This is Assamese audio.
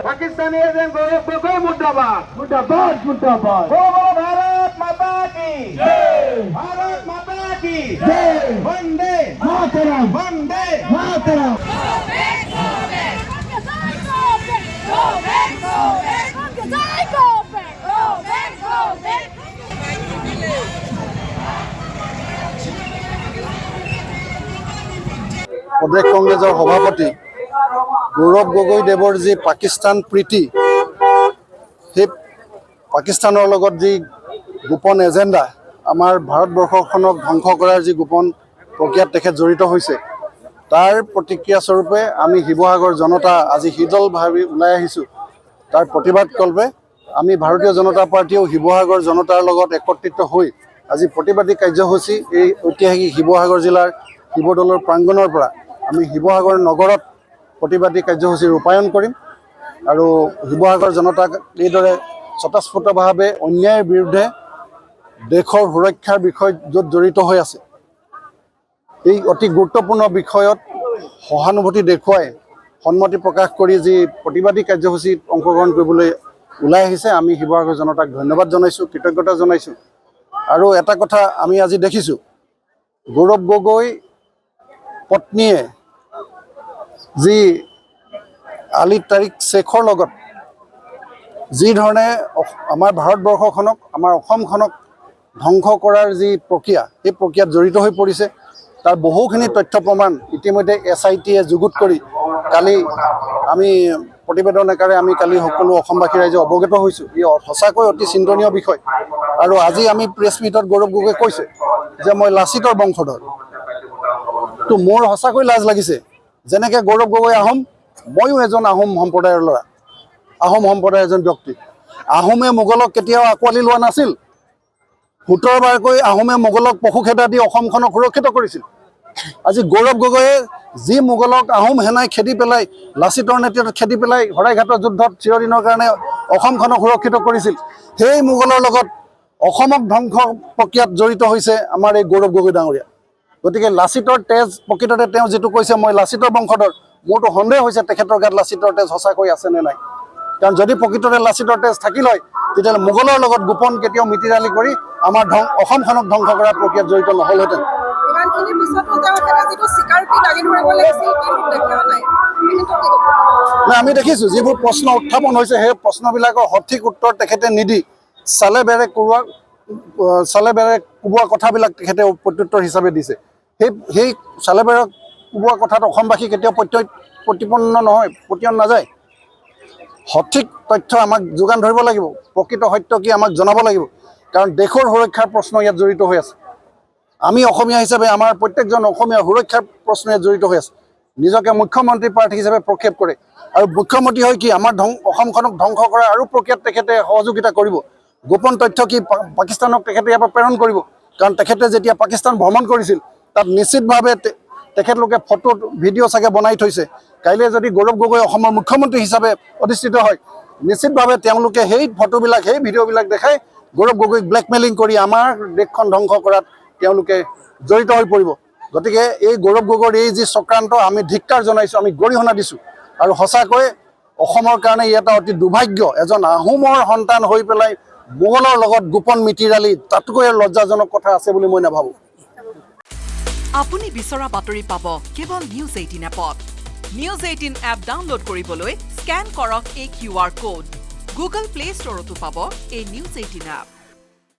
पाकिस्तानी एजेंट गौरव गोगोई मुर्दाबाद मुर्दाबाद मुर्दाबाद भारत माता की जय भारत माता की जय वंदे मातरम वंदे मातरम प्रदेश कांग्रेसर सभापति गौरव गगৈ देवर जी पाकिस्तान प्रीति সেই পাকিস্তানৰ লগত যি গোপন এজেন্ডা আমাৰ ভাৰতবৰ্ষখনক ধ্বংস কৰাৰ যি গোপন প্ৰক্ৰিয়াত তেখেত জড়িত হৈছে তাৰ প্ৰতিক্ৰিয়া স্বৰূপে আমি শিৱসাগৰ জনতা আজি শীতলভাৱে ওলাই আহিছোঁ। তাৰ প্ৰতিবাদকল্পে আমি ভাৰতীয় জনতা পাৰ্টিও শিৱসাগৰ জনতাৰ লগত একত্ৰিত হৈ আজি প্ৰতিবাদী কাৰ্যসূচী এই ঐতিহাসিক শিৱসাগৰ জিলাৰ শিৱদৌলৰ প্ৰাংগণৰ পৰা আমি শিৱসাগৰ নগৰত प्रतिबादी कार्यसूची रूपायन करिम और शिवसागर जनताक এইদৰে স্বতঃস্ফূৰ্তভাৱে अन्यायर विरुद्धे देशर सुरक्षार विषय जो जड़ित हो आछे এই অতি গুৰুত্বপূৰ্ণ বিষয়ত সহানুভূতি দেখুৱাই সন্মতি প্ৰকাশ কৰি যি प्रतिबादी कार्यसूचीত অংশগ্ৰহণ কৰিবলৈ ওলাই আহিছে আমি শিৱসাগৰ জনতাক ধন্যবাদ জনাইছো কৃতজ্ঞতা জনাইছো। আৰু এটা কথা আমি আজি দেখিছো গৌৰৱ গগৈ পত্নীয়ে जी आली तारिक शेखर लगत जी धरणे आमार भारतबर्षखनक आमार अসমखनक ध्वंस करार जी प्रक्रिया এই प्रक्रियात जड़ित हो परिছে तार बहुखिनि तथ्य प्रमाण इतिमध्ये SITए जुगुत करी काली आमी प्रतिवेदन आकारे आमी काली सकलो अসমबासी राइजे अवगत होइछु। इ सचाকৈ अति चिन्तनीय विषय और আজি आमी प्रेस मिटत गौरव गगৈ কৈছে जे मैं लाचितर वंशधर तो मोर सचाকৈ लाज लागिছে जेनेके गौरव गगৈ आहम मयो एजन आहम सम्प्रदायर लड़ा आहम सम्प्रदायर एजन व्यक्ति आहमे मोगलक केতিয়াও आँकवाली लोৱা नाছিল 17 बारকৈ आहमे मोगलक पशुखेदा দি অসমখনক সুৰক্ষিত কৰিছিল। আজি गौरव गगৈয়ে যি মোগলক आहम হেনাই খেদি পেলাই লাচিতৰ নেতৃত্বত খেদি পেলাই হৰাইঘাটৰ যুদ্ধত চিৰদিনৰ কাৰণে অসমখনক সুৰক্ষিত কৰিছিল সেই মোগলৰ লগত অসমক ধ্বংস প্ৰক্ৰিয়াত জড়িত হৈছে আমাৰ এই গৌৰৱ গগৈ ডাঙৰীয়া। গতিকে লাচিতৰ তেজ প্ৰকৃততে তেওঁ যেটো কৈছে মই লাচিতৰ বংশধৰ মোৰটো সন্দেহ হৈছে তেখেতৰ গাত লাচিতৰ তেজ সঁচাকৈ আছে নে নাই। কাৰণ যদি প্ৰকৃততে লাচিতৰ তেজ থাকিল হয় তেতিয়াহ'লে মোগলৰ লগত গোপন কেতিয়াও মিতিৰালি কৰি আমাৰ অসমখনক ধ্বংস কৰাৰ প্ৰক্ৰিয়াত জড়িত নহ'লহেঁতেন। আমি দেখিছোঁ যিবোৰ প্ৰশ্ন উত্থাপন হৈছে সেই প্ৰশ্নবিলাকৰ সঠিক উত্তৰ তেখেতে নিদি চালে বেৰে কোবোৱা কথাবিলাক তেখেতে প্ৰত্যুত্তৰ হিচাপে দিছে। সেই চালে বেৰে কোবোৱা কথাত অসমবাসী কেতিয়াও প্ৰতিপন্ন নহয় প্ৰতিয়ন নাযায়। সঠিক তথ্য আমাক যোগান ধৰিব লাগিব প্ৰকৃত সত্য কি আমাক জনাব লাগিব কাৰণ দেশৰ সুৰক্ষাৰ প্ৰশ্ন ইয়াত জড়িত হৈ আছে। আমি অসমীয়া হিচাপে আমাৰ প্ৰত্যেকজন অসমীয়া সুৰক্ষাৰ প্ৰশ্ন ইয়াত জড়িত হৈ আছে। নিজকে মুখ্যমন্ত্ৰী প্ৰাৰ্থী হিচাপে প্ৰক্ষেপ কৰে আৰু মুখ্যমন্ত্ৰী হয় কি আমাৰ অসমখনক ধ্বংস কৰা আৰু প্ৰক্ৰিয়াত তেখেতে সহযোগিতা কৰিব। গোপন তথ্য কি পাকিস্তানক তেখেতে ইয়াৰ পৰা প্ৰেৰণ কৰিব কাৰণ তেখেতে যেতিয়া পাকিস্তান ভ্ৰমণ কৰিছিল তাত নিশ্চিতভাৱে তেখেতলোকে ফটো ভিডিঅ' চাগে বনাই থৈছে। কাইলৈ যদি গৌৰৱ গগৈ অসমৰ মুখ্যমন্ত্ৰী হিচাপে অধিষ্ঠিত হয় নিশ্চিতভাৱে তেওঁলোকে সেই ফটোবিলাক সেই ভিডিঅ'বিলাক দেখাই গৌৰৱ গগৈক ব্লেকমেইলিং কৰি আমাৰ দেশখন ধ্বংস কৰাত তেওঁলোকে জড়িত হৈ পৰিব। গতিকে এই গৌৰৱ গগৈৰ এই যি চক্ৰান্ত আমি ধিক্কাৰ জনাইছোঁ, আমি গৰিহণা দিছোঁ। আৰু সঁচাকৈ অসমৰ কাৰণে ই এটা অতি দুৰ্ভাগ্য, এজন আহোমৰ সন্তান হৈ পেলাই মোগলৰ লগত গোপন মিতিৰালি, তাতকৈ লজ্জাজনক কথা আছে বুলি মই নাভাবোঁ। আপুনি বিচৰা বাতৰি পাব কেৱল নিউজ 18 এপত। নিউজ 18 এপ ডাউনলোড কৰিবলৈ স্কেন কৰক এই QR কোড। গুগল প্লে ষ্টৰতো পাব এই নিউজ 18 এপ।